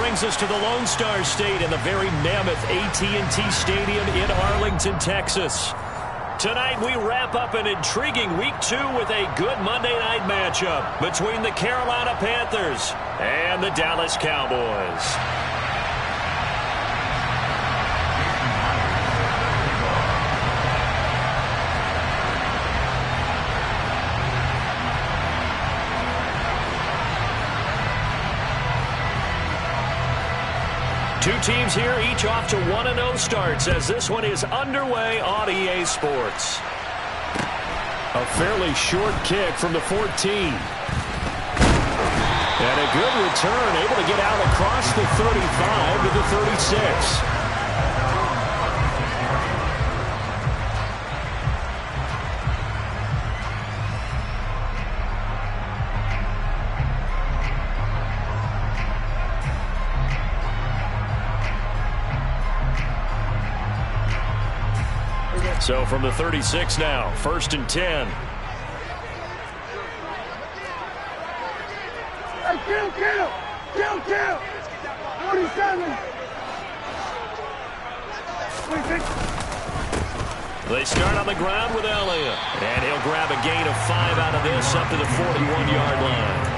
brings us to the Lone Star State in the very mammoth AT&T Stadium in Arlington, Texas. Tonight we wrap up an intriguing Week 2 with a good Monday night matchup between the Carolina Panthers and the Dallas Cowboys. Two teams here, each off to 1-0 starts as this one is underway on EA Sports. A fairly short kick from the 14. And a good return, able to get out across the 35 to the 36. So from the 36 now, 1st and 10. Hey, kill! 47! 26. They start on the ground with Elliott. And he'll grab a gain of 5 out of this up to the 41-yard line.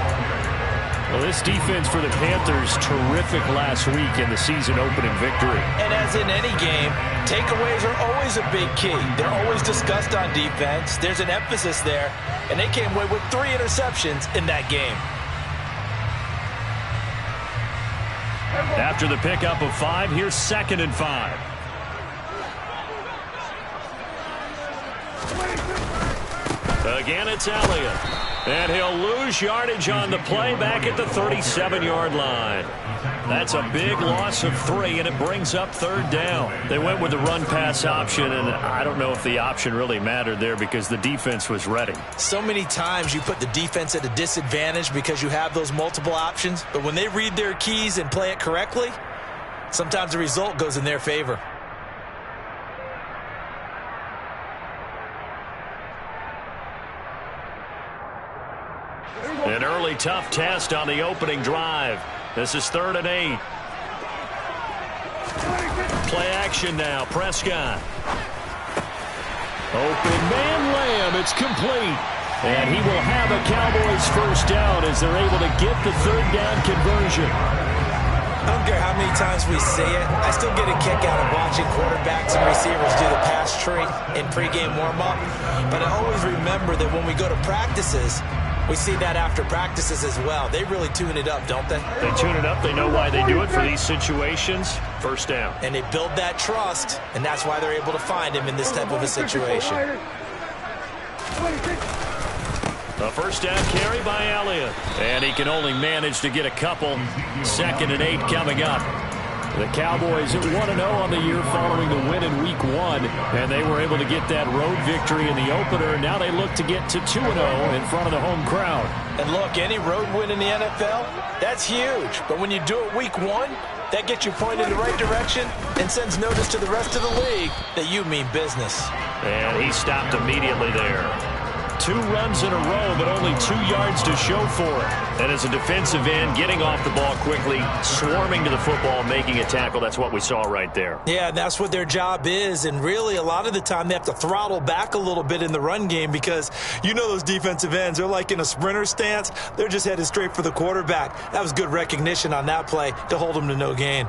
Well, this defense for the Panthers, terrific last week in the season opening victory. And as in any game, takeaways are always a big key. They're always discussed on defense. There's an emphasis there, and they came away with 3 interceptions in that game. After the pickup of 5, here's 2nd and 5. Again, it's Elliott. And he'll lose yardage on the play back at the 37-yard line. That's a big loss of 3, and it brings up 3rd down. They went with the run-pass option, and I don't know if the option really mattered there because the defense was ready. So many times you put the defense at a disadvantage because you have those multiple options, but when they read their keys and play it correctly, sometimes the result goes in their favor. An early tough test on the opening drive. This is 3rd and 8. Play action now. Prescott. Open man Lamb. It's complete. And he will have a Cowboys first down as they're able to get the 3rd down conversion. I don't care how many times we say it, I still get a kick out of watching quarterbacks and receivers do the pass tree in pregame warm-up. But I always remember that when we go to practices, we see that after practices as well. They really tune it up, don't they? They tune it up. They know why they do it for these situations. First down. And they build that trust, and that's why they're able to find him in this type of a situation. A first down carry by Elliott. And he can only manage to get a couple. 2nd and 8 coming up. The Cowboys at 1-0 on the year following the win in Week 1. And they were able to get that road victory in the opener. Now they look to get to 2-0 in front of the home crowd. And look, any road win in the NFL, that's huge. But when you do it Week 1, that gets you pointed in the right direction and sends notice to the rest of the league that you mean business. And he stopped immediately there. 2 runs in a row, but only 2 yards to show for it. And as a defensive end, getting off the ball quickly, swarming to the football, making a tackle, that's what we saw right there. Yeah, and that's what their job is. And really, a lot of the time, they have to throttle back a little bit in the run game because you know those defensive ends, they're like in a sprinter stance. They're just headed straight for the quarterback. That was good recognition on that play to hold them to no gain.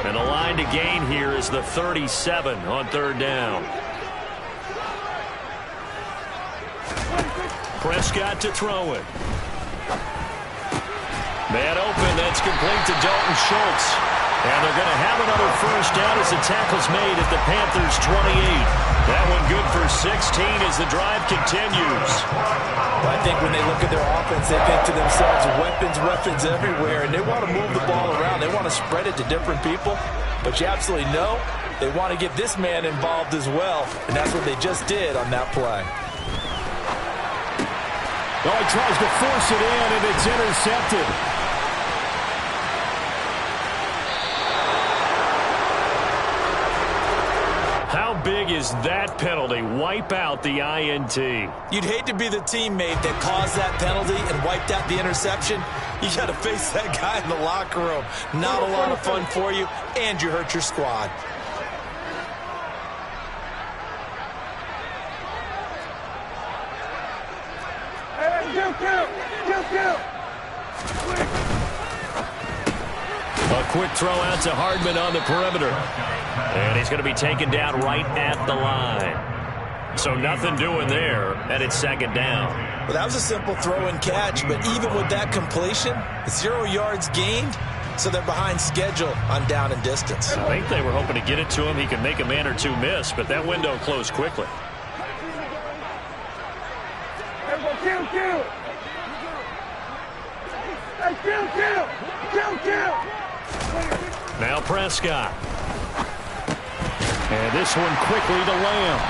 And the line to gain here is the 37 on 3rd down. Prescott to throw it. Man open, that's complete to Dalton Schultz. And they're going to have another first down as the tackle's made at the Panthers' 28. That one good for 16 as the drive continues. Well, I think when they look at their offense, they think to themselves, weapons everywhere, and they want to move the ball around. They want to spread it to different people. But you absolutely know they want to get this man involved as well, and that's what they just did on that play. Oh, he tries to force it in, and it's intercepted. How big is does that penalty wipe out the INT? You'd hate to be the teammate that caused that penalty and wiped out the interception. You got to face that guy in the locker room. Not a lot of fun for you, and you hurt your squad. A quick throw out to Hardman on the perimeter. And he's going to be taken down right at the line. So nothing doing there, and it's second down. Well, that was a simple throw and catch, but even with that completion, 0 yards gained, so they're behind schedule on down and distance. I think they were hoping to get it to him. He could make a man or two miss, but that window closed quickly. Now Prescott. And this one quickly to Lamb.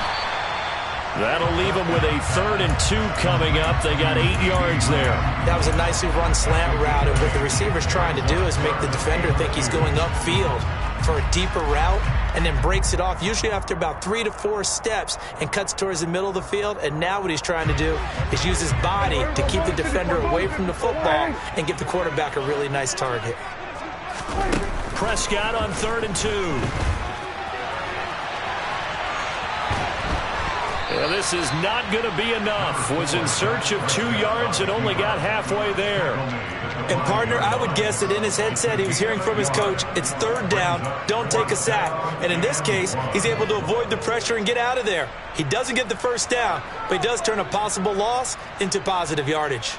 That'll leave them with a 3rd and 2 coming up. They got 8 yards there. That was a nicely run slant route, and what the receiver's trying to do is make the defender think he's going upfield for a deeper route, and then breaks it off, usually after about 3 to 4 steps, and cuts towards the middle of the field. And now what he's trying to do is use his body to keep the defender away from the football and give the quarterback a really nice target. Prescott on 3rd and 2. Well, this is not going to be enough. Was in search of 2 yards and only got halfway there. And, partner, I would guess that in his headset he was hearing from his coach, it's 3rd down, don't take a sack. And in this case, he's able to avoid the pressure and get out of there. He doesn't get the 1st down, but he does turn a possible loss into positive yardage.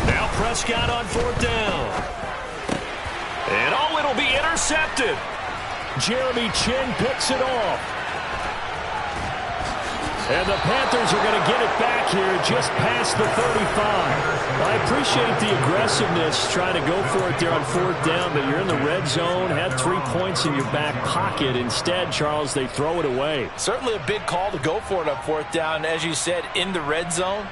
Now Prescott on 4th down. And it'll be intercepted. Jeremy Chinn picks it off. And the Panthers are going to get it back here just past the 35. I appreciate the aggressiveness trying to go for it there on 4th down, but you're in the red zone, had 3 points in your back pocket. Instead, Charles, they throw it away. Certainly a big call to go for it on 4th down. As you said, in the red zone,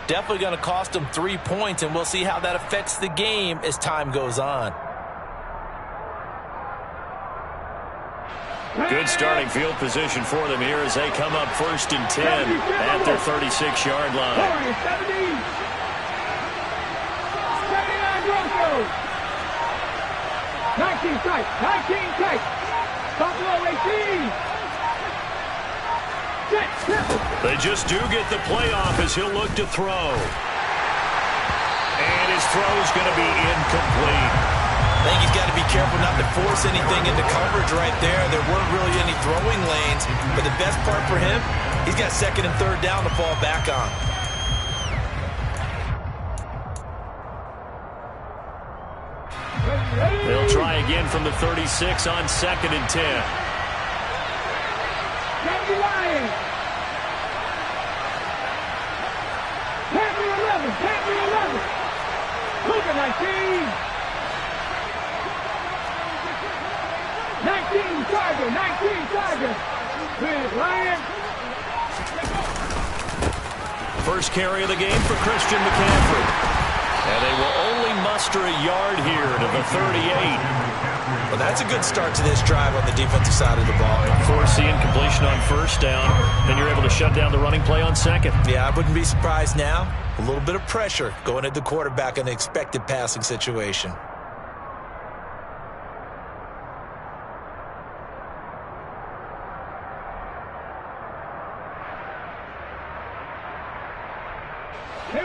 definitely going to cost them 3 points, and we'll see how that affects the game as time goes on. Good starting field position for them here as they come up 1st and 10 at their 36-yard line. 19 tight, 19 tight. Buffalo 18. They just do get the playoff as he'll look to throw. And his throw's going to be incomplete. I think he's got to be careful not to force anything into coverage right there. There weren't really any throwing lanes, but the best part for him, he's got 2nd and 3rd down to fall back on. They'll try again from the 36 on 2nd and 10. Candy Lions. Panther 11, Panther 11. Luka 19. 19 Tiger, 19 Tiger. With Lions. First carry of the game for Christian McCaffrey. And they will only muster a yard here to the 38. Well, that's a good start to this drive on the defensive side of the ball. Force the incompletion on 1st down, then you're able to shut down the running play on 2nd. Yeah, I wouldn't be surprised now. A little bit of pressure going at the quarterback in the expected passing situation.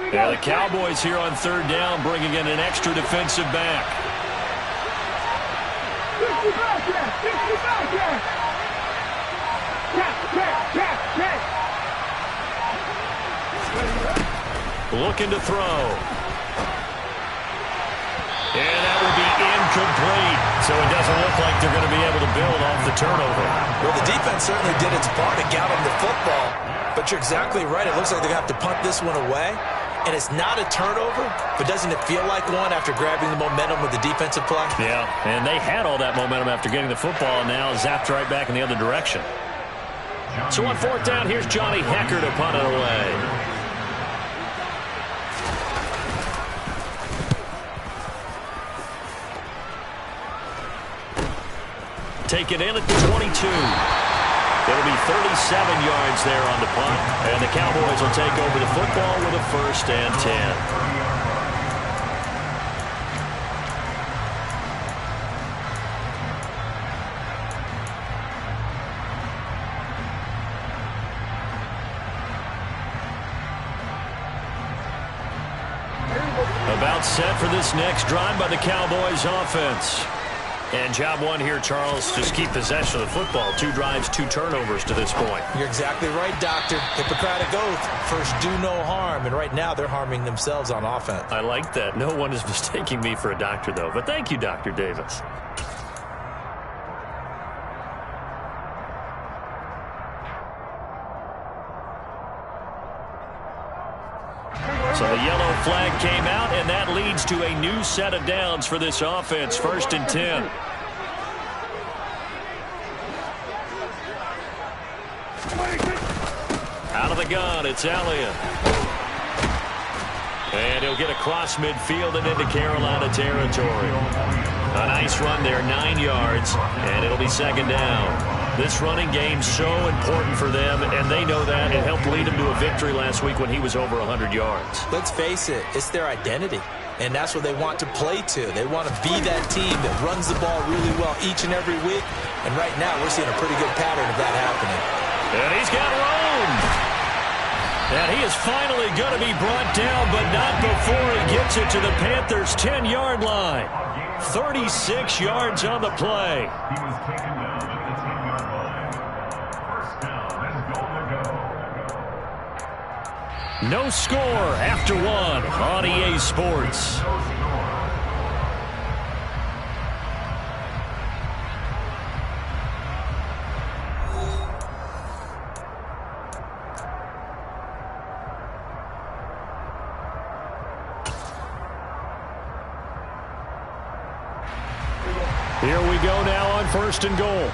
Yeah, the Cowboys here on 3rd down, bringing in an extra defensive back. 50 back. Looking to throw. And that will be incomplete. So it doesn't look like they're going to be able to build off the turnover. Well, the defense certainly did its part to got them the football. But you're exactly right. It looks like they're going to have to punt this one away. And it's not a turnover, but doesn't it feel like one after grabbing the momentum with the defensive play? Yeah, and they had all that momentum after getting the football, and now zapped right back in the other direction. So on 4th down, here's Johnny Hekker to punt it away. taken in at the 22. It'll be 37 yards there on the punt, and the Cowboys will take over the football with a 1st and 10. About set for this next drive by the Cowboys offense. And job one here, Charles, just keep possession of the football. 2 drives, 2 turnovers to this point. You're exactly right, Doctor. Hippocratic oath. First, do no harm. And right now, they're harming themselves on offense. I like that. No one is mistaking me for a doctor, though. But thank you, Dr. Davis. So the yellow flag came out, and that leads to a new set of downs for this offense. 1st and 10. Out of the gun, it's Elliott. And he'll get across midfield and into Carolina territory. A nice run there, 9 yards, and it'll be 2nd down. This running game's so important for them, and they know that. It helped lead them to a victory last week when he was over 100 yards. Let's face it, it's their identity, and that's what they want to play to. They want to be that team that runs the ball really well each and every week, and right now we're seeing a pretty good pattern of that happening. And he's got room. And he is finally going to be brought down, but not before he gets it to the Panthers' 10-yard line. 36 yards on the play. No score after 1 on EA Sports. Here we go now on 1st and goal.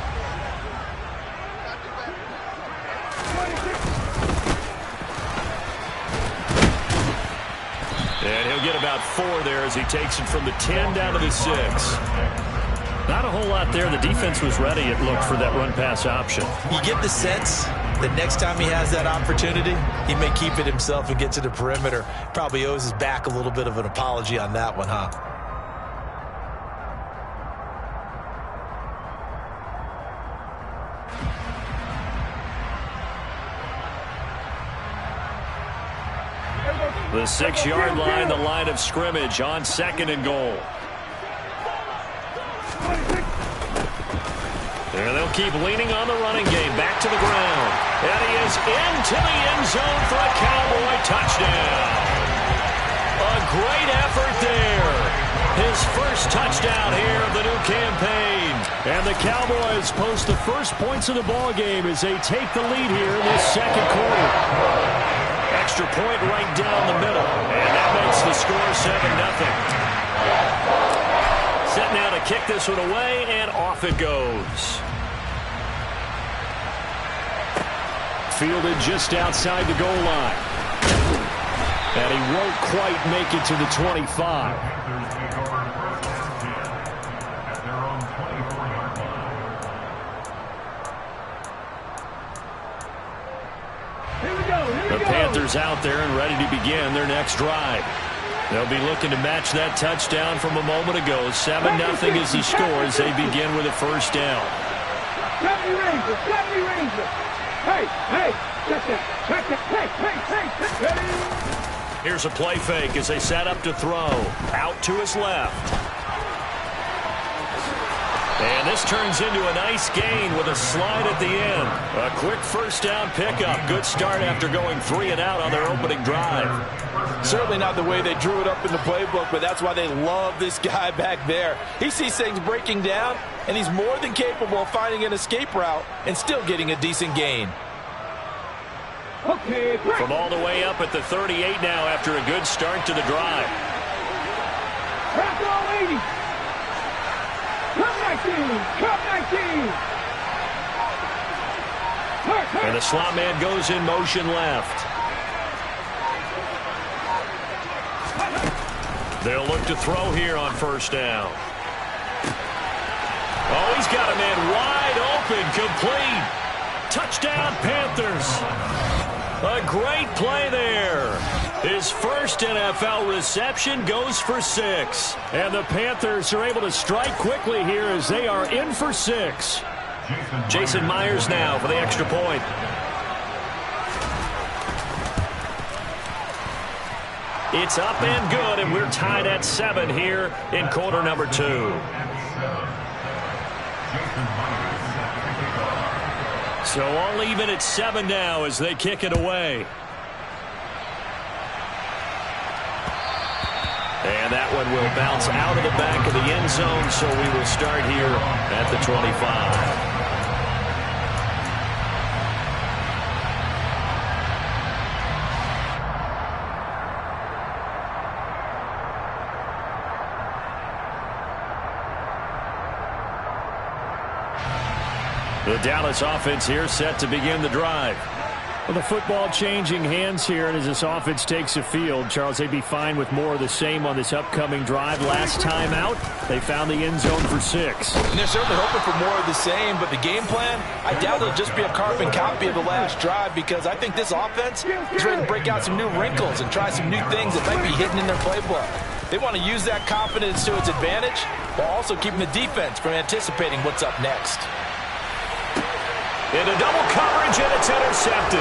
And he'll get about 4 there as he takes it from the 10 down to the 6. Not a whole lot there. The defense was ready, it looked, for that run-pass option. You get the sense that next time he has that opportunity, he may keep it himself and get to the perimeter. Probably owes his back a little bit of an apology on that one, huh? The 6-yard line, the line of scrimmage on 2nd and goal. And they'll keep leaning on the running game. Back to the ground. And he is into the end zone for a Cowboy touchdown. A great effort there. His first touchdown here of the new campaign. And the Cowboys post the first points of the ball game as they take the lead here in this 2nd quarter. Extra point right down the middle. And that makes the score 7-0. Set now to kick this one away, and off it goes. Fielded just outside the goal line. And he won't quite make it to the 25. The Panthers out there and ready to begin their next drive. They'll be looking to match that touchdown from a moment ago. 7-0 is the score as they begin with a 1st down. Here's a play fake as they set up to throw. Out to his left. And this turns into a nice gain with a slide at the end. A quick 1st down pickup. Good start after going 3 and out on their opening drive. Certainly not the way they drew it up in the playbook, but that's why they love this guy back there. He sees things breaking down, and he's more than capable of finding an escape route and still getting a decent gain. From all the way up at the 38 now after a good start to the drive. And the slot man goes in motion left. They'll look to throw here on 1st down. Oh, he's got a man wide open, complete. Touchdown, Panthers. A great play there. His first NFL reception goes for 6. And the Panthers are able to strike quickly here as they are in for 6. Jason Myers now for the extra point. It's up and good, and we're tied at 7 here in quarter number 2. So all even at 7 now as they kick it away. And that one will bounce out of the back of the end zone, so we will start here at the 25. The Dallas offense here set to begin the drive. Well, the football changing hands here, and as this offense takes the field, Charles, they'd be fine with more of the same on this upcoming drive. Last time out, they found the end zone for 6. And they're certainly hoping for more of the same, but the game plan, I doubt it'll just be a carbon copy of the last drive, because I think this offense is ready to break out some new wrinkles and try some new things that might be hidden in their playbook. They want to use that confidence to its advantage while also keeping the defense from anticipating what's up next. Into double coverage, and it's intercepted.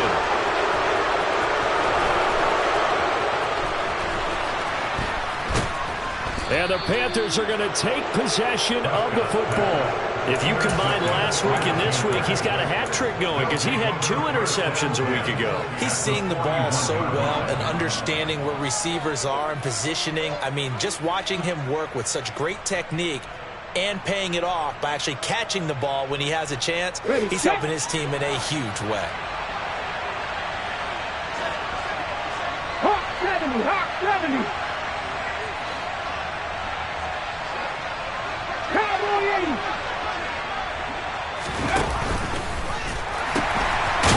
And the Panthers are going to take possession of the football. If you combine last week and this week, he's got a hat trick going because he had 2 interceptions a week ago. He's seeing the ball so well and understanding where receivers are and positioning. I mean, just watching him work with such great technique and paying it off by actually catching the ball when he has a chance, he's helping his team in a huge way. Hawk 70, Hawk 70. Cowboy 80.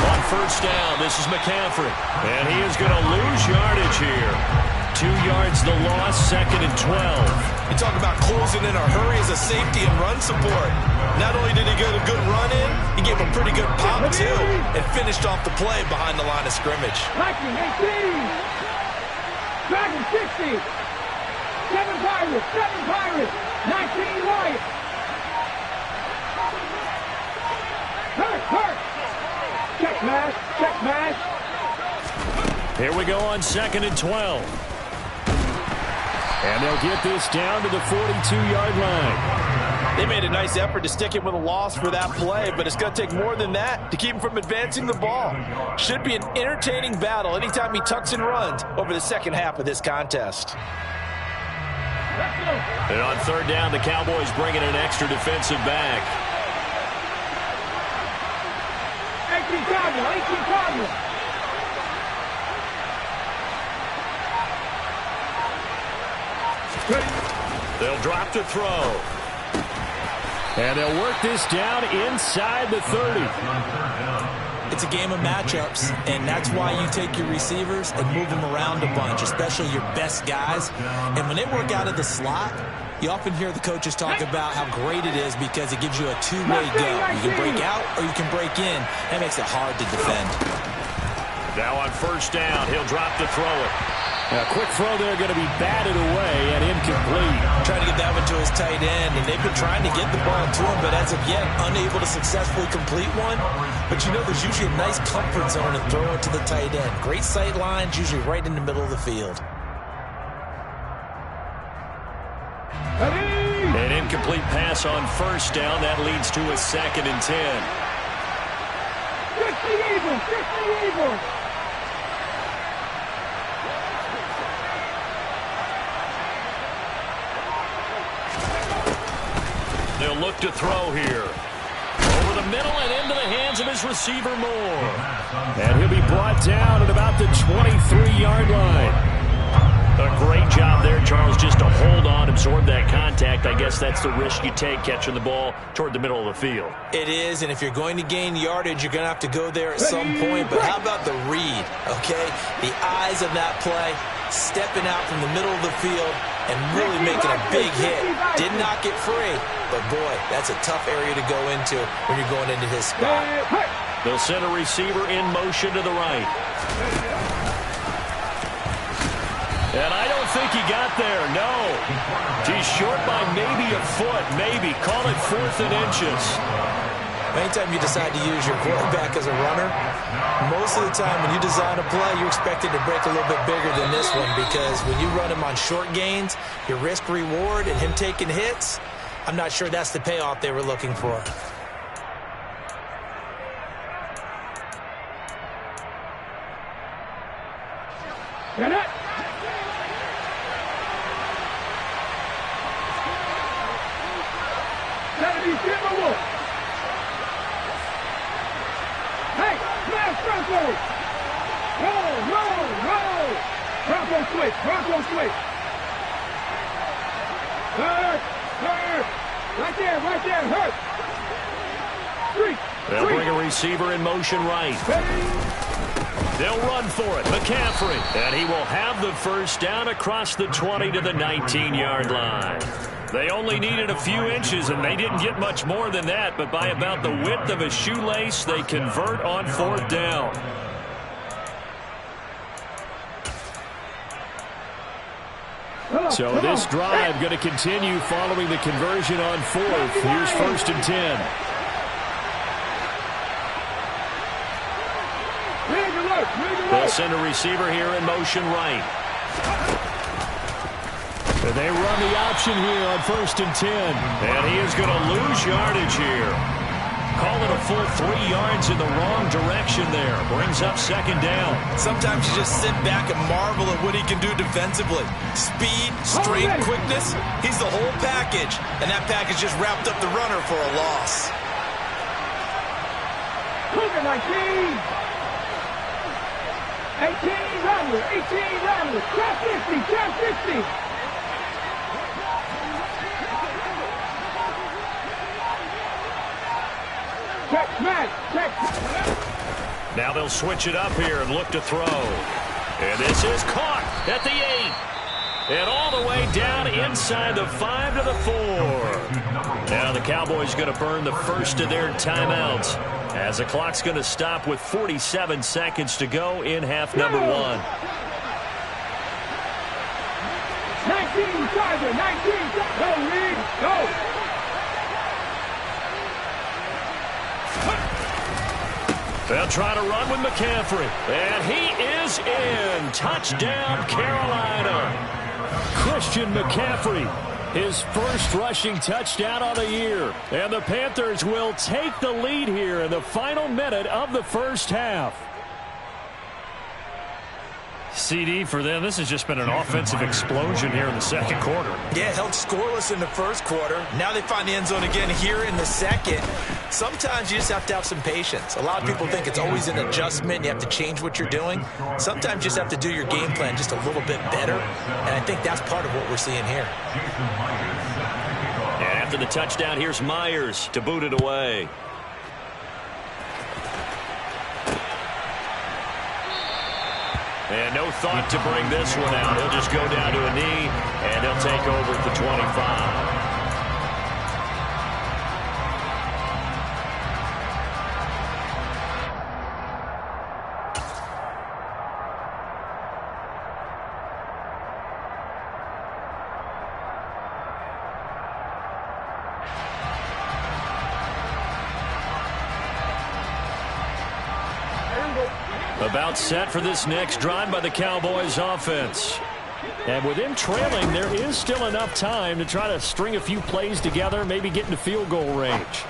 On first down, this is McCaffrey. And he is going to lose yardage here. 2 yards the loss, 2nd and 12. You talk about closing in a hurry as a safety and run support. Not only did he get a good run in, he gave a pretty good pop, too, and finished off the play behind the line of scrimmage. Viking 18. Dragon 60. 7 Pirates, 7 Pirates. 19 White. Hurt. Check mash. Here we go on 2nd and 12. And they'll get this down to the 42-yard line. They made a nice effort to stick him with a loss for that play, but it's going to take more than that to keep him from advancing the ball. Should be an entertaining battle anytime he tucks and runs over the second half of this contest. And on 3rd down, the Cowboys bring in an extra defensive back. 18 Cardinal. They'll drop to throw. And they'll work this down inside the 30. It's a game of matchups, and that's why you take your receivers and move them around a bunch, especially your best guys. And when they work out of the slot, you often hear the coaches talk about how great it is because it gives you a two-way go. You can break out or you can break in. That makes it hard to defend. Now on 1st down, he'll drop to throw it. A quick throw there going to be batted away and incomplete. Trying to get that one to his tight end, and they've been trying to get the ball to him, but as of yet, unable to successfully complete one. But you know there's usually a nice comfort zone to throw it to the tight end. Great sight lines, usually right in the middle of the field. An incomplete pass on 1st down. That leads to a 2nd and 10. 50 Eagles. They'll look to throw here. Over the middle and into the hands of his receiver, Moore. And he'll be brought down at about the 23-yard line. A great job there, Charles, just to hold on, absorb that contact. I guess that's the risk you take catching the ball toward the middle of the field. It is, and if you're going to gain yardage, you're going to have to go there at some point. But how about the read, okay? The eyes of that play, stepping out from the middle of the field, and really making a big hit. Did not get free, but boy, that's a tough area to go into when you're going into his spot. They'll send a receiver in motion to the right. And I don't think he got there, no. He's short by maybe a foot, maybe. Call it 4th and inches. Anytime you decide to use your quarterback as a runner, most of the time when you design a play, you're expected to break a little bit bigger than this one, because when you run him on short gains, your risk-reward and him taking hits, I'm not sure that's the payoff they were looking for. Get it. Gotta be Timberwolf. Hey, smash Bronco. Roll. Bronco switch. Hurt. Right there, hurt. They'll bring a receiver in motion right. They'll run for it. McCaffrey. And he will have the first down across the 20 to the 19-yard line. They only needed a few inches, and they didn't get much more than that, but by about the width of a shoelace, they convert on 4th down. So this drive going to continue following the conversion on 4th. Here's 1st and 10. They'll send a receiver here in motion right. And they run the option here on 1st and 10. And he is going to lose yardage here. Call it a full 3 yards in the wrong direction there. Brings up 2nd down. Sometimes you just sit back and marvel at what he can do defensively. Speed, strength, quickness. He's the whole package. And that package just wrapped up the runner for a loss. Cougar 19. 18 Rattler. Trap 50. Check. Now they'll switch it up here and look to throw. And this is caught at the 8. And all the way down inside the 5 to the 4. Now the Cowboys going to burn the first of their timeouts, as the clock's going to stop with 47 seconds to go in half number 1. 19 Tiger. Go, Reed. Go. They'll try to run with McCaffrey. And he is in. Touchdown, Carolina. Christian McCaffrey, his first rushing touchdown of the year. And the Panthers will take the lead here in the final minute of the first half. CD, for them, this has just been an offensive explosion here in the second quarter. Yeah, held scoreless in the first quarter. Now they find the end zone again here in the second. Sometimes you just have to have some patience. A lot of people think it's always an adjustment. You have to change what you're doing. Sometimes you just have to do your game plan just a little bit better. And I think that's part of what we're seeing here. And after the touchdown, here's Myers to boot it away. And no thought to bring this one out. He'll just go down to a knee, and he'll take over at the 25. About set for this next drive by the Cowboys offense. And with him trailing, there is still enough time to try to string a few plays together, maybe get into field goal range.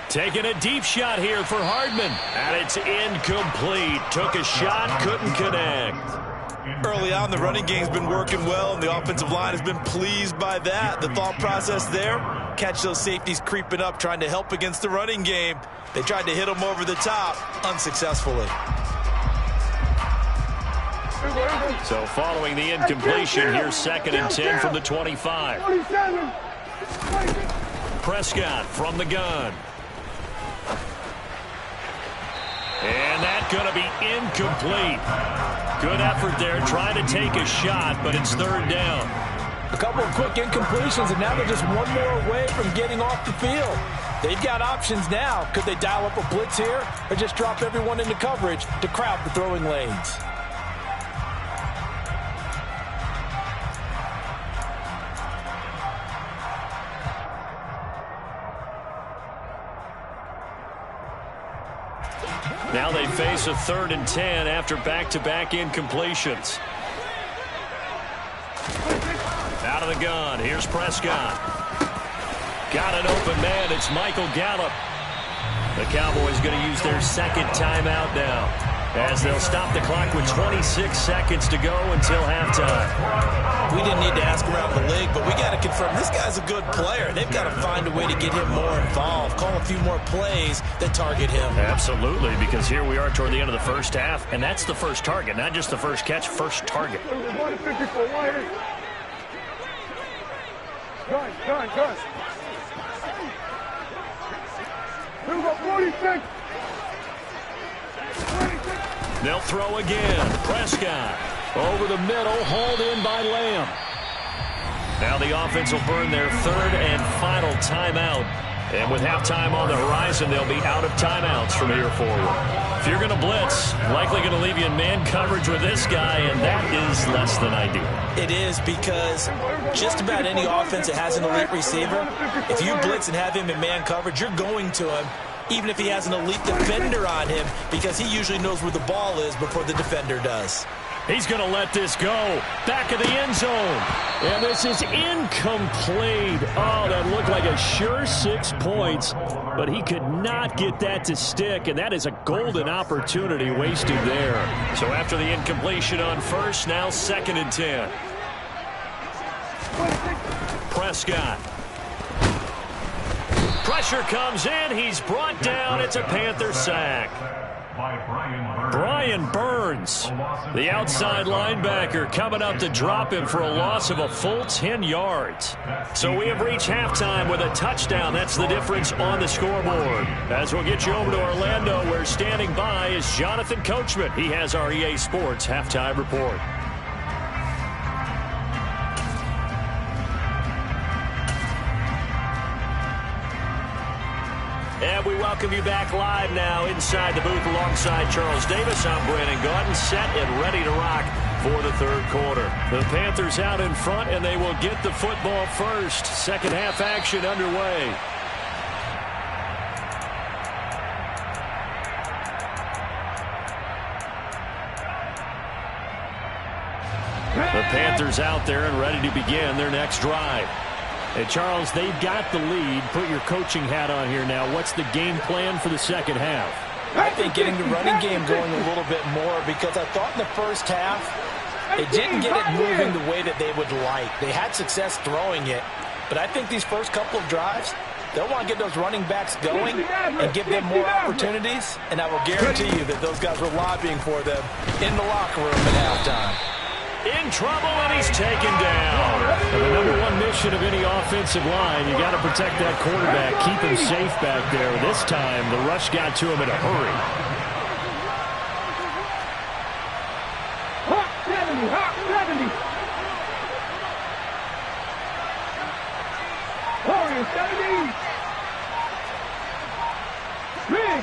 Taking a deep shot here for Hardman. And it's incomplete. Took a shot, couldn't connect. Early on, the running game's been working well, and the offensive line has been pleased by that. The thought process there, catch those safeties creeping up, trying to help against the running game. They tried to hit them over the top, unsuccessfusly. So following the incompletion, here's 2nd and 10 from the 25. Prescott from the gun. And that's going to be incomplete. Good effort there, trying to take a shot, but it's 3rd down. A couple of quick incompletions, and now they're just one more away from getting off the field. They've got options now. Could they dial up a blitz here or just drop everyone into coverage to crowd the throwing lanes? Now they face a 3rd and 10 after back-to-back incompletions. Out of the gun, here's Prescott. Got an open man, it's Michael Gallup. The Cowboys going to use their second timeout now, as they'll stop the clock with 26 seconds to go until halftime. We didn't need to ask around the league, but we got to confirm this guy's a good player. They've got to find a way to get him more involved, call a few more plays that target him. Absolutely, because here we are toward the end of the first half, and that's the first target, not just the first catch, first target. Gun. 46. They'll throw again. Prescott over the middle, hauled in by Lamb. Now the offense will burn their 3rd and final timeout. And with halftime on the horizon, they'll be out of timeouts from here forward. If you're going to blitz, likely going to leave you in man coverage with this guy, and that is less than ideal. It is, because just about any offense that has an elite receiver, if you blitz and have him in man coverage, you're going to him, even if he has an elite defender on him, because he usually knows where the ball is before the defender does. He's going to let this go. Back of the end zone. And this is incomplete. Oh, that looked like a sure 6 points, but he could not get that to stick, and that is a golden opportunity wasted there. So after the incompletion on first, now 2nd and 10. Prescott. Pressure comes in. He's brought down. It's a Panther sack. Brian Burns, the outside linebacker, coming up to drop him for a loss of a full 10 yards. So we have reached halftime with a touchdown. That's the difference on the scoreboard. As we'll get you over to Orlando, where standing by is Jonathan Coachman. He has our EA Sports halftime report. And we welcome you back live now inside the booth alongside Charles Davis. I'm Brandon Gaudin, set and ready to rock for the 3rd quarter. The Panthers out in front, and they will get the football first. Second half action underway. The Panthers out there and ready to begin their next drive. Hey, Charles, they've got the lead. Put your coaching hat on here now. What's the game plan for the second half? I think getting the running game going a little bit more, because I thought in the first half it didn't get it moving the way that they would like. They had success throwing it, but I think these first couple of drives, they'll want to get those running backs going and give them more opportunities, and I will guarantee you that those guys were lobbying for them in the locker room at halftime. In trouble, and he's taken down. And the number one mission of any offensive line, you got to protect that quarterback, keep him safe back there. This time, the rush got to him in a hurry. Hot 70, hot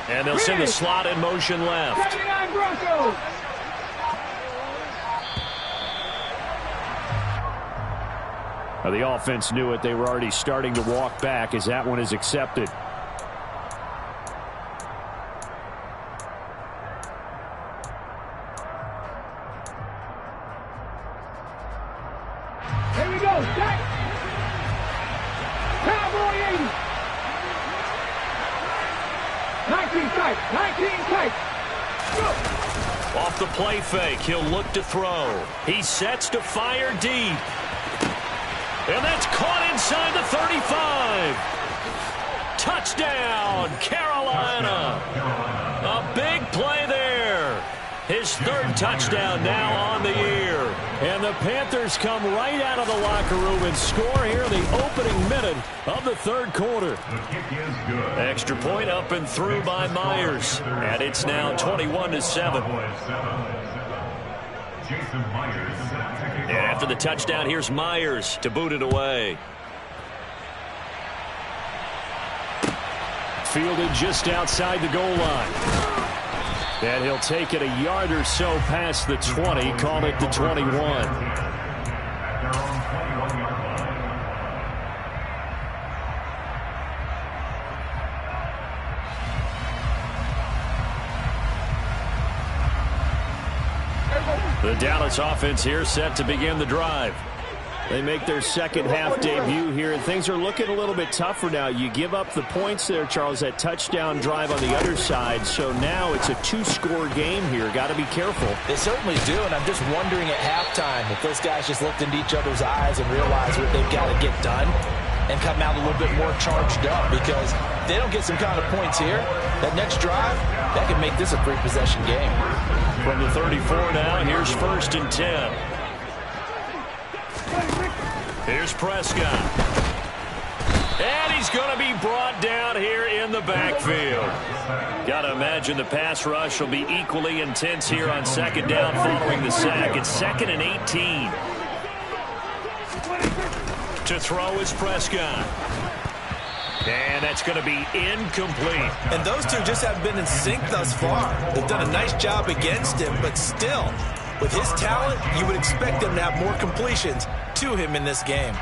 70. And they'll send the slot in motion left. 79 Broncos. The offense knew it. They were already starting to walk back as that one is accepted. Here we go. Set. Cowboy 80. 19 tight. 19 tight. Go. Off the play fake, he'll look to throw. He sets to fire deep. And that's caught inside the 35. Touchdown, Carolina. A big play there. His 3rd touchdown now on the year. And the Panthers come right out of the locker room and score here in the opening minute of the 3rd quarter. Extra point up and through by Myers. And it's now 21-7. After the touchdown, here's Myers to boot it away. Fielded just outside the goal line. And he'll take it a yard or so past the 20, call it the 21. The Dallas offense here set to begin the drive. They make their second half debut here, and things are looking a little bit tougher now. You give up the points there, Charles, that touchdown drive on the other side. So now it's a two-score game here. Got to be careful. They certainly do, and I'm just wondering at halftime if those guys just looked into each other's eyes and realized what they've got to get done and come out a little bit more charged up, because if they don't get some kind of points here, that next drive, that could make this a three-possession game. From the 34 now, here's 1st and 10. Here's Prescott. And he's going to be brought down here in the backfield. Got to imagine the pass rush will be equally intense here on second down following the sack. It's 2nd and 18. To throw is Prescott. And that's going to be incomplete. And those two just haven't been in sync thus far. They've done a nice job against him, but still, with his talent, you would expect him to have more completions to him in this game.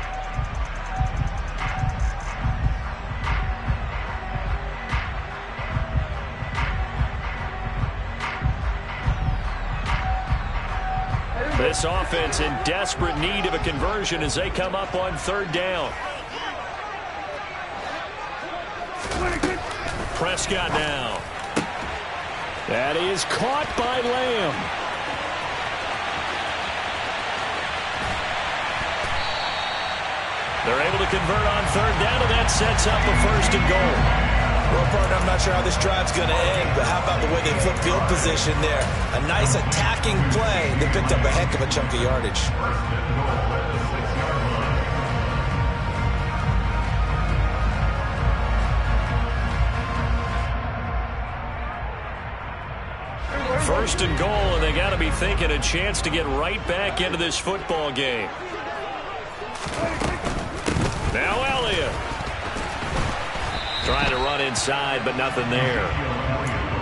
This offense in desperate need of a conversion as they come up on 3rd down. Prescott now. That is caught by Lamb. They're able to convert on 3rd down, and that sets up a 1st and goal. Well, partner, I'm not sure how this drive's going to end, but how about the way they flip field position there? A nice attacking play. They picked up a heck of a chunk of yardage. First and goal, and they got to be thinking a chance to get right back into this football game. Now Elliott. Trying to run inside, but nothing there.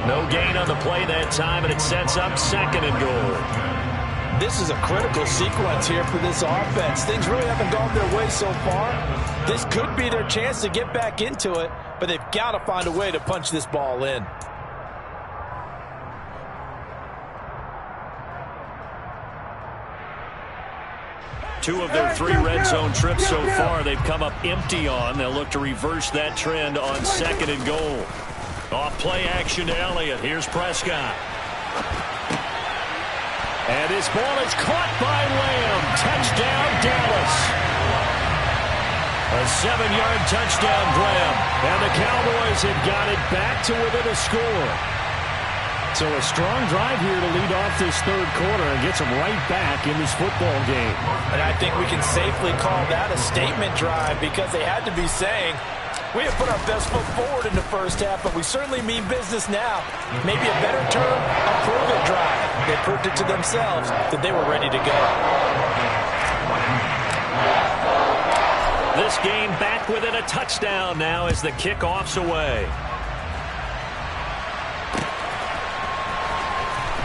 No gain on the play that time, and it sets up 2nd and goal. This is a critical sequence here for this offense. Things really haven't gone their way so far. This could be their chance to get back into it, but they've got to find a way to punch this ball in. Two of their 3 red zone trips so far they've come up empty on. They'll look to reverse that trend on 2nd and goal. Off play action to Elliott. Here's Prescott. And his ball is caught by Lamb. Touchdown, Dallas. A 7-yard touchdown grab. And the Cowboys have got it back to within a score. So a strong drive here to lead off this 3rd quarter and gets them right back in this football game. And I think we can safely call that a statement drive, because they had to be saying, we have put our best foot forward in the first half, but we certainly mean business now. Maybe a better term, a prove-it drive. They proved it to themselves that they were ready to go. This game back within a touchdown now as the kickoff's away.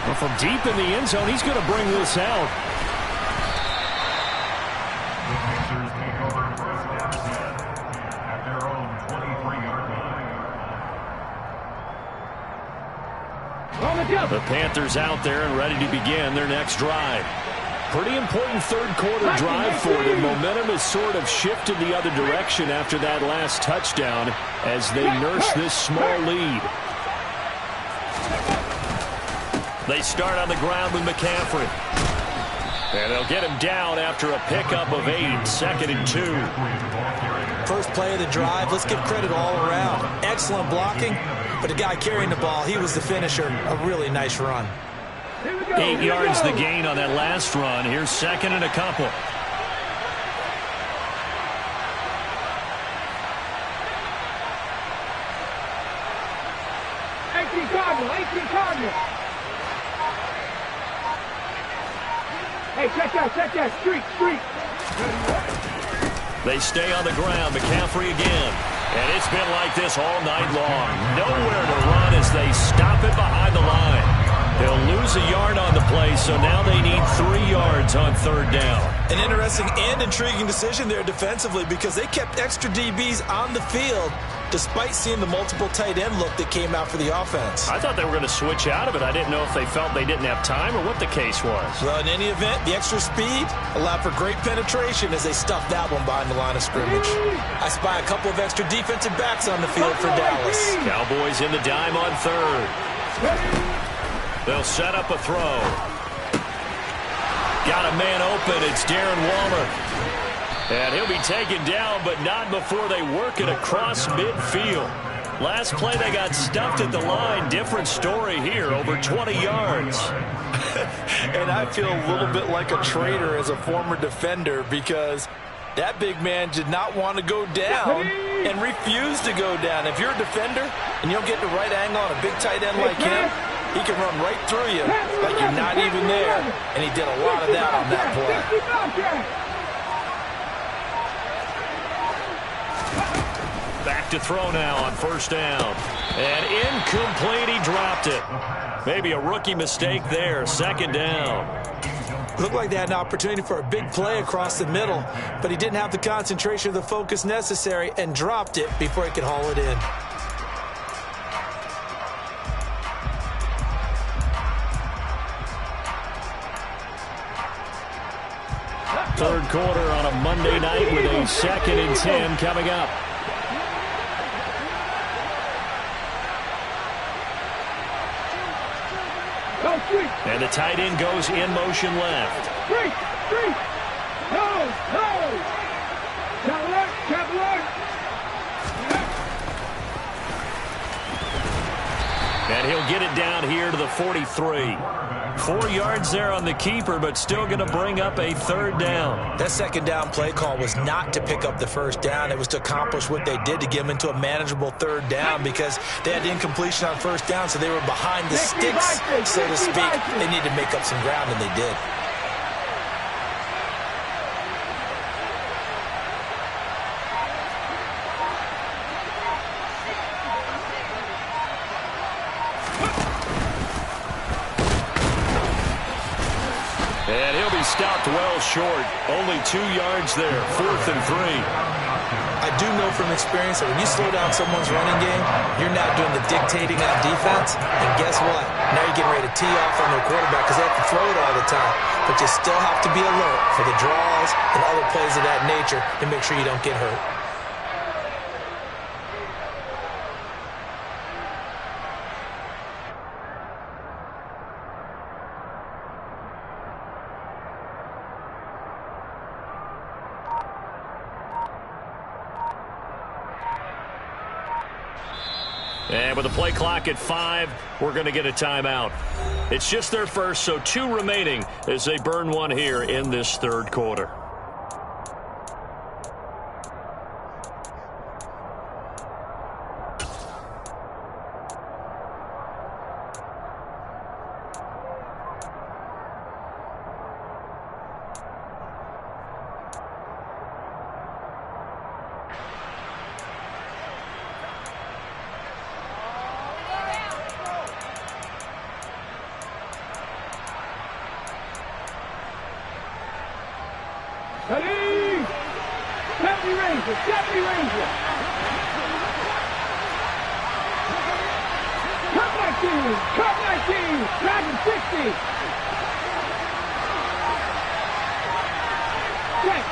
Well, from deep in the end zone, he's going to bring this out. The Panthers out there and ready to begin their next drive. Pretty important 3rd quarter drive for them. Momentum has sort of shifted the other direction after that last touchdown as they nurse this small lead. They start on the ground with McCaffrey. And they'll get him down after a pickup of 8, 2nd and 2. First play of the drive, let's give credit all around. Excellent blocking, but the guy carrying the ball, he was the finisher. A really nice run. 8 yards the gain on that last run. Here's 2nd and a couple. 18 Cardinal. Hey, check that. Street. They stay on the ground. McCaffrey again. And it's been like this all night long. Nowhere to run as they stop it behind the line. They'll lose a yard on the play, so now they need 3 yards on third down. An interesting and intriguing decision there defensively because they kept extra DBs on the field despite seeing the multiple tight end look that came out for the offense. I thought they were going to switch out of it. I didn't know if they felt they didn't have time or what the case was. Well, in any event, the extra speed allowed for great penetration as they stuffed that one behind the line of scrimmage. I spy a couple of extra defensive backs on the field for Dallas. Cowboys in the dime on third. They'll set up a throw. Got a man open. It's Darren Waller. And he'll be taken down, but not before they work it across midfield. Last play, they got stuffed at the line. Different story here, over 20 yards. And I feel a little bit like a traitor as a former defender because that big man did not want to go down and refused to go down. If you're a defender and you don't get the right angle on a big tight end like him, he can run right through you like you're not even there, and he did a lot of that on that play. Back to throw now on first down. And incomplete, he dropped it. Maybe a rookie mistake there, second down. Looked like they had an opportunity for a big play across the middle, but he didn't have the concentration or the focus necessary and dropped it before he could haul it in. Third quarter on a Monday night with a 2nd and 10 coming up. And the tight end goes in motion left. Street. No. Cavalier. And he'll get it down here to the 43. 4 yards there on the keeper, but still going to bring up a third down. That second down play call was not to pick up the first down. It was to accomplish what they did to get them into a manageable third down because they had incompletion on first down, so they were behind the sticks, so to speak. They needed to make up some ground, and they did. And he'll be stopped well short. Only 2 yards there. 4th and 3. I do know from experience that when you slow down someone's running game, you're now doing the dictating on defense. And guess what? Now you're getting ready to tee off on their quarterback because they have to throw it all the time. But you still have to be alert for the draws and other plays of that nature to make sure you don't get hurt. And with the play clock at 5, we're going to get a timeout. It's just their first, so 2 remaining as they burn one here in this third quarter. Deputy Ranger. Cut 19. Dragon 60. Check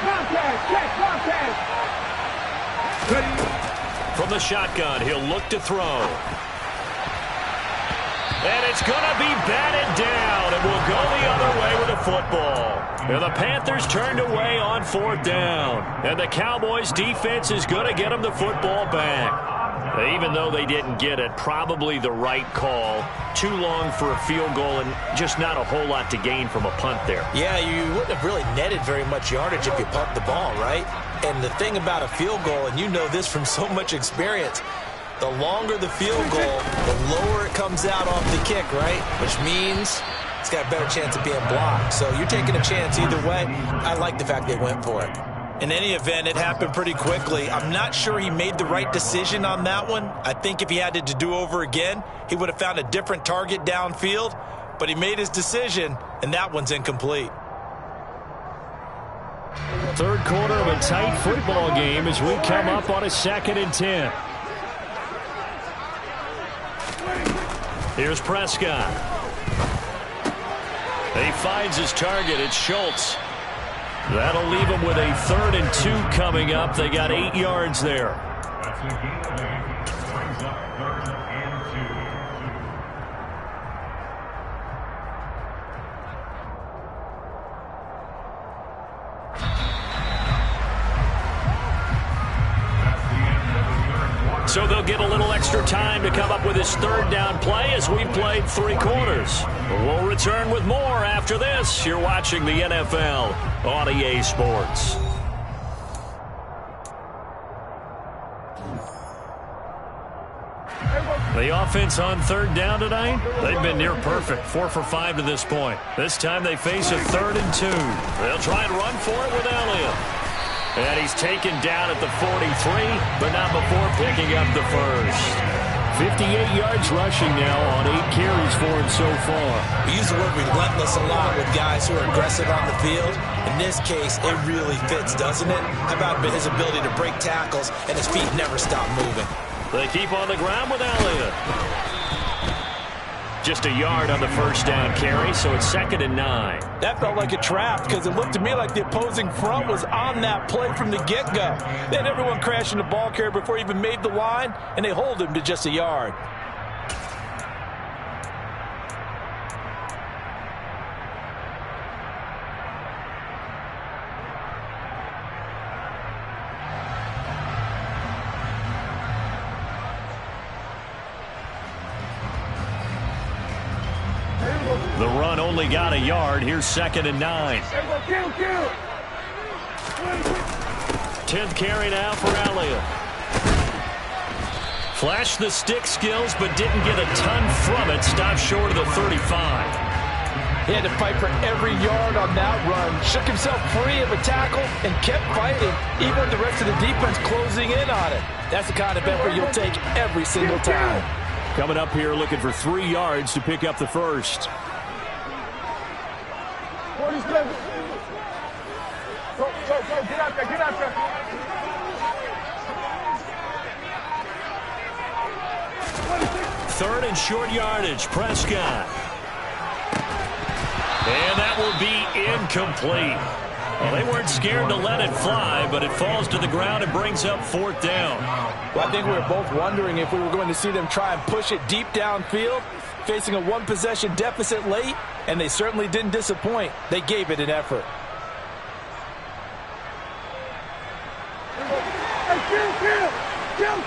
contact. Ready. From the shotgun, he'll look to throw. And it's going to be batted down, and will go the other way with the football. And the Panthers turned away on 4th down. And the Cowboys defense is going to get them the football back. Even though they didn't get it, probably the right call. Too long for a field goal and just not a whole lot to gain from a punt there. Yeah, you wouldn't have really netted very much yardage if you pumped the ball, right? And the thing about a field goal, and you know this from so much experience, the longer the field goal, the lower it comes out off the kick, right? Which means he's got a better chance of being blocked. So you're taking a chance either way. I like the fact they went for it. In any event, it happened pretty quickly. I'm not sure he made the right decision on that one. I think if he had it to do over again, he would have found a different target downfield. But he made his decision, and that one's incomplete. Third quarter of a tight football game as we come up on a 2nd and 10. Here's Prescott. He finds his target. It's Schultz. That'll leave him with a 3rd and 2 coming up. They got 8 yards there. So they'll get a little extra time to come up with his 3rd down play as we've played 3 quarters. We'll return with more after this. You're watching the NFL on EA Sports. The offense on 3rd down tonight, they've been near perfect, 4 for 5 to this point. This time they face a 3rd and 2. They'll try and run for it with Elliott. And he's taken down at the 43, but not before picking up the first. 58 yards rushing now on 8 carries for him so far. We use the word relentless a lot with guys who are aggressive on the field. In this case, it really fits, doesn't it? How about his ability to break tackles and his feet never stop moving? They keep on the ground with Elliott. Just a yard on the 1st down carry, so it's 2nd and 9. That felt like a trap because it looked to me like the opposing front was on that play from the get-go. They had everyone crashing the ball carrier before he even made the line, and they hold him to just a yard. The run only got a yard. Here's 2nd and 9. 10th carry now for Elliott. Flashed the stick skills, but didn't get a ton from it. Stopped short of the 35. He had to fight for every yard on that run. Shook himself free of a tackle and kept fighting, even with the rest of the defense closing in on it. That's the kind of effort you'll take every single time. Coming up here looking for 3 yards to pick up the first. 47. Go, get out there. 3rd and short yardage, Prescott. And that will be incomplete. Well, they weren't scared to let it fly, but it falls to the ground and brings up 4th down. Well, I think we were both wondering if we were going to see them try and push it deep downfield, facing a 1-possession deficit late, and they certainly didn't disappoint. They gave it an effort.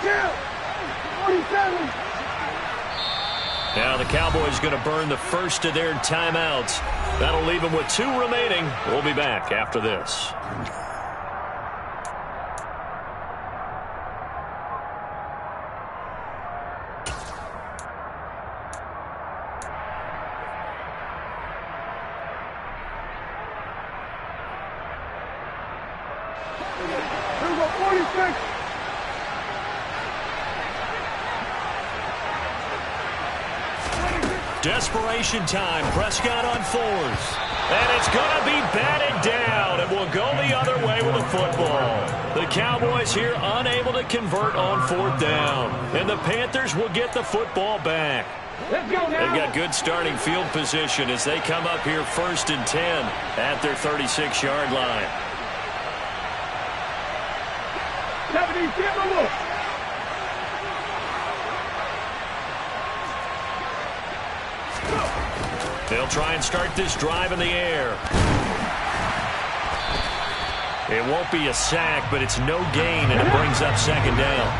Kill. 47. Now the Cowboys going to burn the first of their timeouts. That'll leave them with 2 remaining. We'll be back after this. Here we go, 46. Desperation time. Prescott on 4s. And it's going to be batted down. And will go the other way with the football. The Cowboys here unable to convert on 4th down. And the Panthers will get the football back. Let's go now. They've got good starting field position as they come up here 1st and 10 at their 36-yard line. 70, give a look. They'll try and start this drive in the air. It won't be a sack, but it's no gain, and it brings up 2nd down.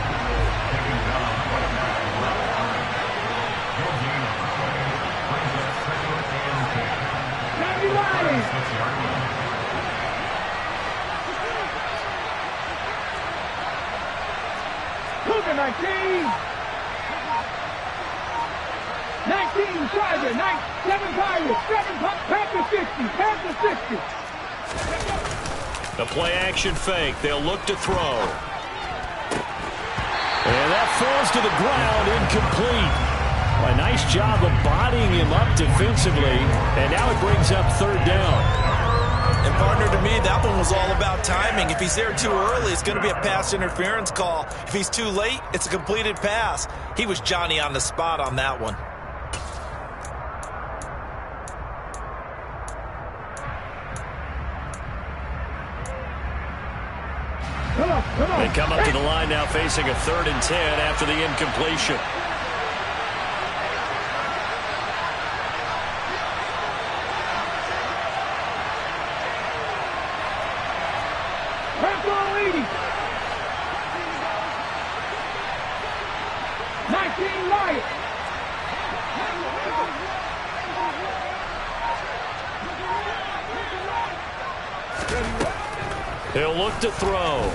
Cougar 19. 19 Tiger, 7 Tigers, 7 Panther 60, Panther 60. The play action fake. They'll look to throw. And that falls to the ground, incomplete. A nice job of bodying him up defensively, and now it brings up third down. And partner, to me, that one was all about timing. If he's there too early, it's going to be a pass interference call. If he's too late, it's a completed pass. He was Johnny on the spot on that one. They come up to the line now facing a 3rd and 10 after the incompletion. He'll look to throw.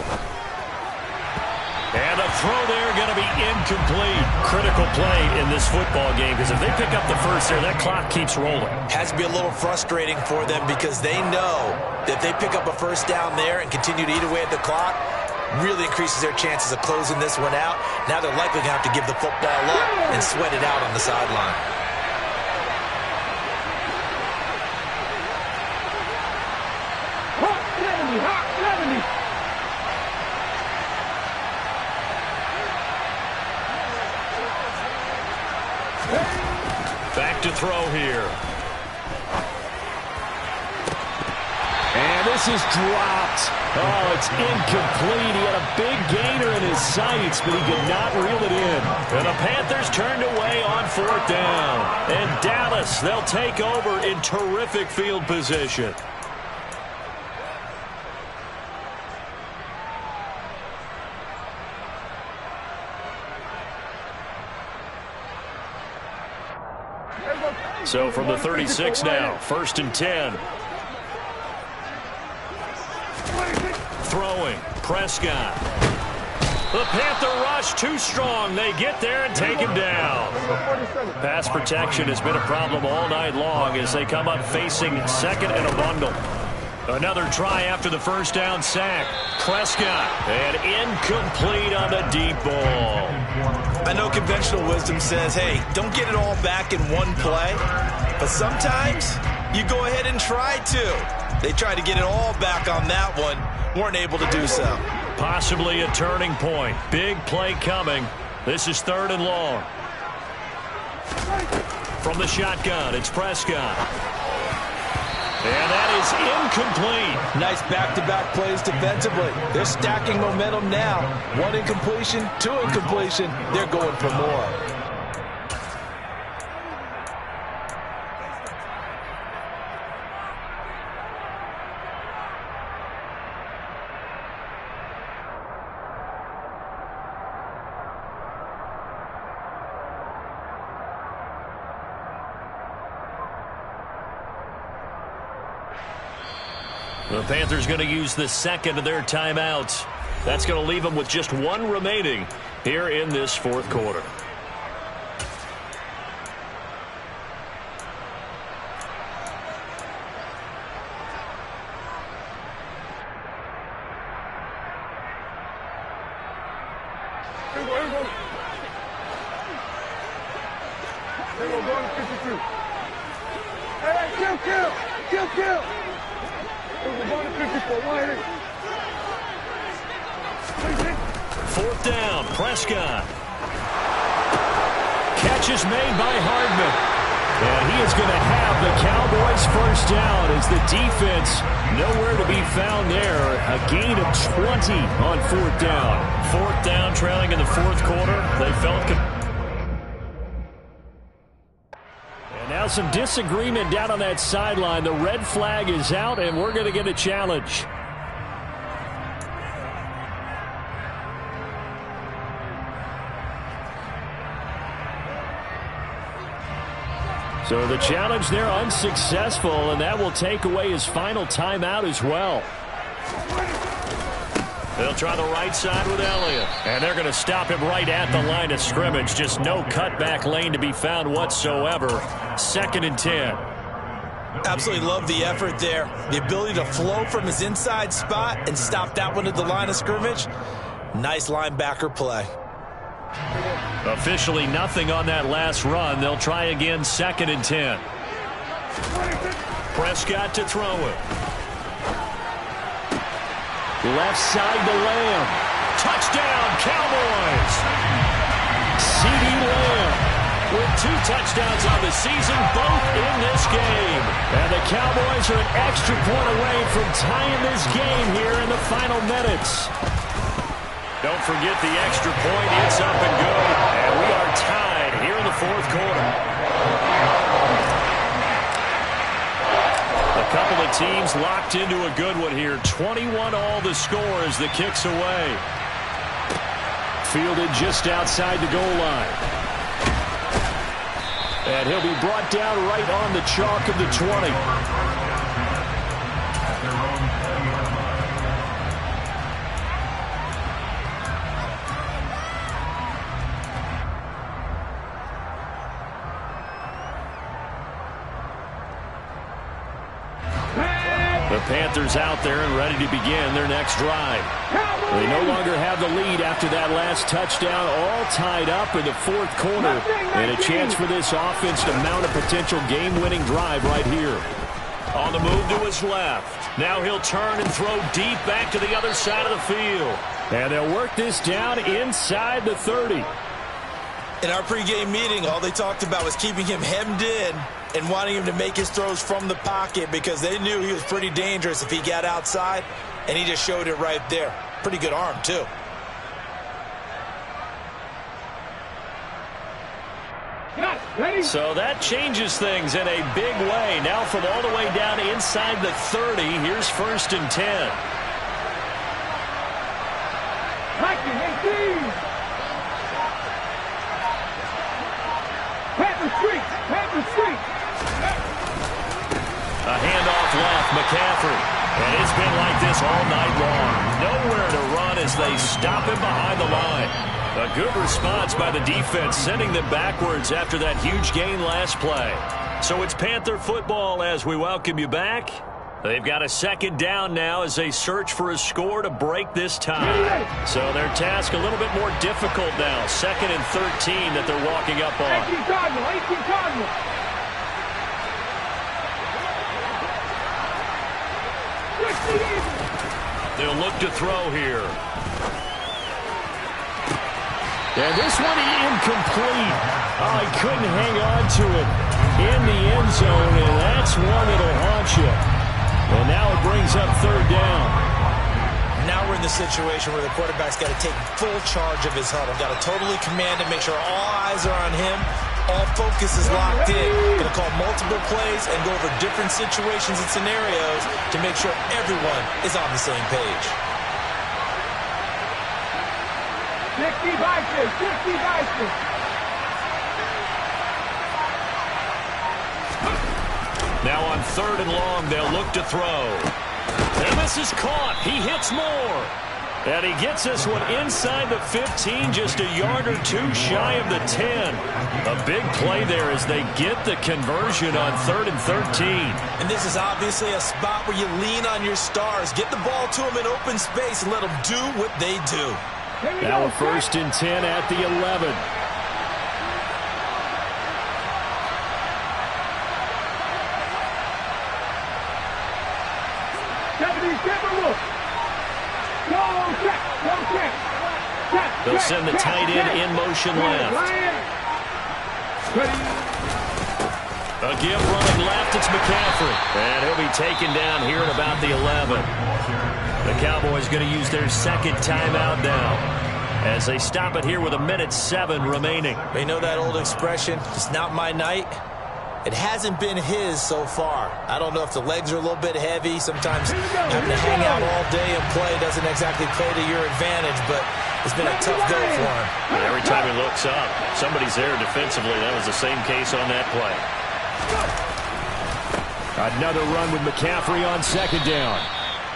And a throw there going to be incomplete. Critical play in this football game, because if they pick up the first there, that clock keeps rolling. Has to be a little frustrating for them because they know that if they pick up a first down there and continue to eat away at the clock, really increases their chances of closing this one out. Now they're likely going to have to give the football up and sweat it out on the sideline. Back to throw here. And this is dropped. Oh, it's incomplete. He had a big gainer in his sights, but he could not reel it in. And the Panthers turned away on 4th down. And Dallas, they'll take over in terrific field position. So from the 36 now, 1st and 10. Throwing, Prescott. The Panther rush too strong. They get there and take him down. Pass protection has been a problem all night long as they come up facing 2nd and a bundle. Another try after the first down sack. Prescott, and incomplete on the deep ball. I know conventional wisdom says, hey, don't get it all back in one play. But sometimes you go ahead and try to. They tried to get it all back on that one. Weren't able to do so. Possibly a turning point. Big play coming. This is 3rd and long. From the shotgun, it's Prescott. And that is incomplete. Nice back-to-back plays defensively. They're stacking momentum now. 1 incompletion, 2 incompletion. They're going for more. The Panthers going to use the 2nd of their timeouts. That's going to leave them with just 1 remaining here in this 4th quarter. Kill. 4th down, Prescott. Catch is made by Hardman. And he is going to have the Cowboys first down as the defense nowhere to be found there. A gain of 20 on 4th down. 4th down, trailing in the 4th quarter. They felt and now some disagreement down on that sideline. The red flag is out, and we're going to get a challenge. So the challenge there unsuccessful, and that will take away his final timeout as well. They'll try the right side with Elliott. And they're going to stop him right at the line of scrimmage. Just no cutback lane to be found whatsoever. 2nd and 10. Absolutely love the effort there. The ability to flow from his inside spot and stop that one at the line of scrimmage. Nice linebacker play. Officially nothing on that last run. They'll try again 2nd and 10. Prescott to throw it. Left side to Lamb. Touchdown, Cowboys. CeeDee Lamb with 2 touchdowns on the season, both in this game. And the Cowboys are an extra point away from tying this game here in the final minutes. Don't forget the extra point. It's up and good. And we are tied here in the 4th quarter. A couple of teams locked into a good one here. 21 all the score as the kick's away. Fielded just outside the goal line. And he'll be brought down right on the chalk of the 20. The Panthers out there and ready to begin their next drive. They no longer have the lead after that last touchdown, all tied up in the 4th quarter. And a chance for this offense to mount a potential game-winning drive right here. On the move to his left. Now he'll turn and throw deep back to the other side of the field. And they'll work this down inside the 30. In our pregame meeting, all they talked about was keeping him hemmed in and wanting him to make his throws from the pocket because they knew he was pretty dangerous if he got outside, and he just showed it right there. Pretty good arm, too. So that changes things in a big way. Now from all the way down inside the 30, here's 1st and 10. A handoff left, McCaffrey. And it's been like this all night long. Nowhere to run as they stop him behind the line. A good response by the defense, sending them backwards after that huge gain last play. So it's Panther football as we welcome you back. They've got a 2nd down now as they search for a score to break this tie. So their task a little bit more difficult now. 2nd and 13 that they're walking up on. 18 Cardinal. They'll look to throw here. And this one incomplete. Oh, he couldn't hang on to it in the end zone, and that's one that'll haunt you. And now it brings up 3rd down. Now we're in the situation where the quarterback's got to take full charge of his huddle. Got to totally command it, make sure all eyes are on him. All focus is locked in. Going to call multiple plays and go over different situations and scenarios to make sure everyone is on the same page. 60 Vikings. Now on 3rd and long, they'll look to throw. And this is caught. He hits more. And he gets this one inside the 15, just a yard or 2 shy of the 10. A big play there as they get the conversion on 3rd and 13. And this is obviously a spot where you lean on your stars. Get the ball to them in open space and let them do what they do. Now a 1st and 10 at the 11. They'll send the tight end in motion left. A give running left, it's McCaffrey. And he'll be taken down here at about the 11. The Cowboys going to use their 2nd timeout now as they stop it here with 1:07 remaining. You know that old expression, it's not my night? It hasn't been his so far. I don't know if the legs are a little bit heavy. Sometimes having to hang out all day and play doesn't exactly play to your advantage, but it's been a tough go for him. And every time he looks up, somebody's there defensively. That was the same case on that play. Another run with McCaffrey on 2nd down.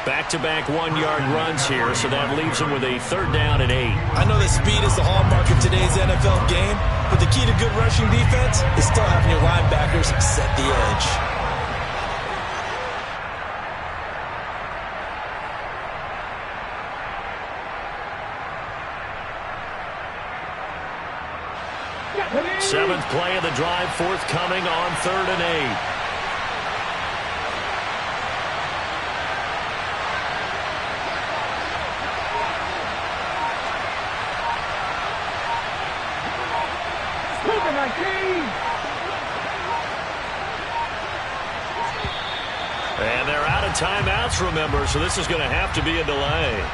Back-to-back one-yard runs here, so that leaves them with a 3rd down and 8. I know that speed is the hallmark of today's NFL game, but the key to good rushing defense is still having your linebackers set the edge. Seventh play of the drive forthcoming on 3rd and 8. And they're out of timeouts, remember, so this is going to have to be a delay.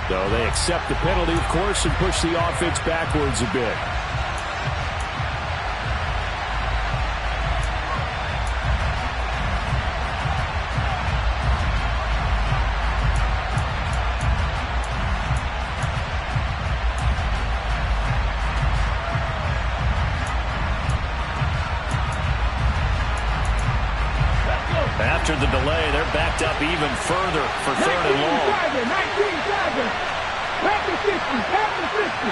So they accept the penalty, of course, and push the offense backwards a bit. After the delay, they're backed up even further for 3rd and long. 19 drivers. Back to 50. Back to 50.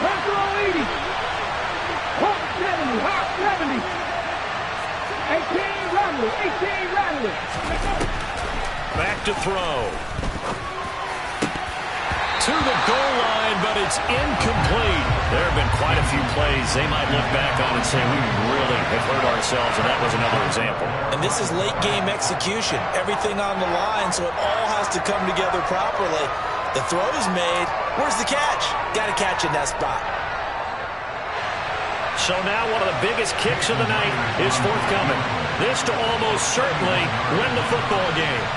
Pressure on 80. Hawk 70. Hawk 70. 18 Rattler. 18 Rattler. Back to throw. To the goal line, but it's incomplete. There have been quite a few plays they might look back on and say, we really have hurt ourselves, and that was another example. And this is late game execution. Everything on the line, so it all has to come together properly. The throw's made. Where's the catch? Got to catch in that spot. So now one of the biggest kicks of the night is forthcoming. This to almost certainly win the football game.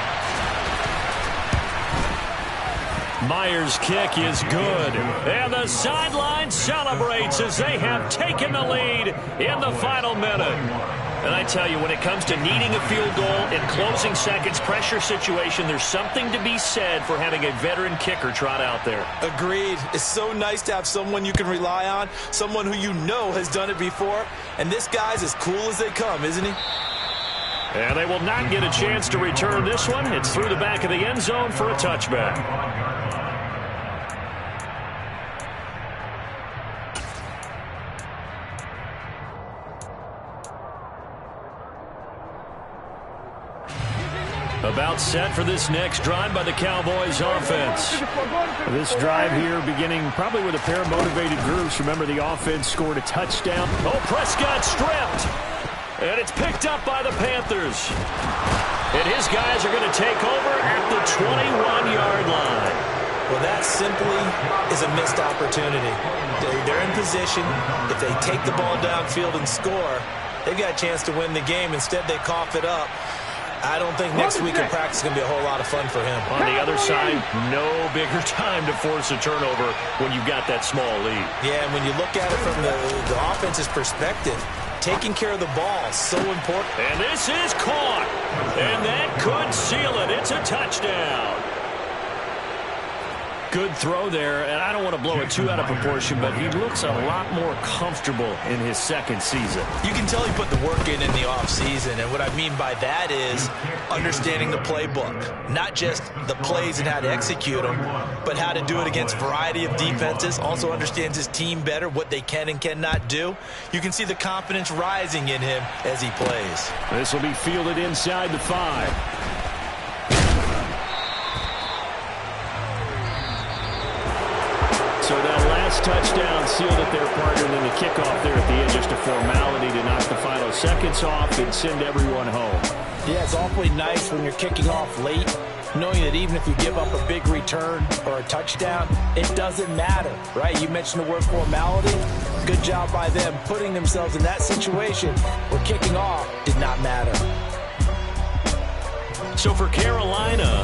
Myers' kick is good. And the sideline celebrates as they have taken the lead in the final minute. And I tell you, when it comes to needing a field goal in closing seconds, pressure situation, there's something to be said for having a veteran kicker trot out there. Agreed. It's so nice to have someone you can rely on, someone who you know has done it before. And this guy's as cool as they come, isn't he? And they will not get a chance to return this one. It's through the back of the end zone for a touchback. About set for this next drive by the Cowboys offense. This drive here beginning probably with a pair of motivated groups. Remember, the offense scored a touchdown. Oh, Prescott stripped. And it's picked up by the Panthers. And his guys are going to take over at the 21-yard line. Well, that simply is a missed opportunity. They're in position. If they take the ball downfield and score, they've got a chance to win the game. Instead, they cough it up. I don't think next week in practice is going to be a whole lot of fun for him. On the other side, no bigger time to force a turnover when you've got that small lead. Yeah, and when you look at it from the offense's perspective, taking care of the ball is so important. And this is caught. And that could seal it. It's a touchdown. Good throw there, and I don't want to blow it too out of proportion, but he looks a lot more comfortable in his second season. You can tell he put the work in the offseason, and what I mean by that is understanding the playbook. Not just the plays and how to execute them, but how to do it against a variety of defenses. Also understands his team better, what they can and cannot do. You can see the confidence rising in him as he plays. This will be fielded inside the 5. So that last touchdown sealed it their partner, and then the kickoff there at the end, just a formality to knock the final seconds off and send everyone home. Yeah, it's awfully nice when you're kicking off late, knowing that even if you give up a big return or a touchdown, it doesn't matter, right? You mentioned the word formality. Good job by them putting themselves in that situation where kicking off did not matter. So for Carolina,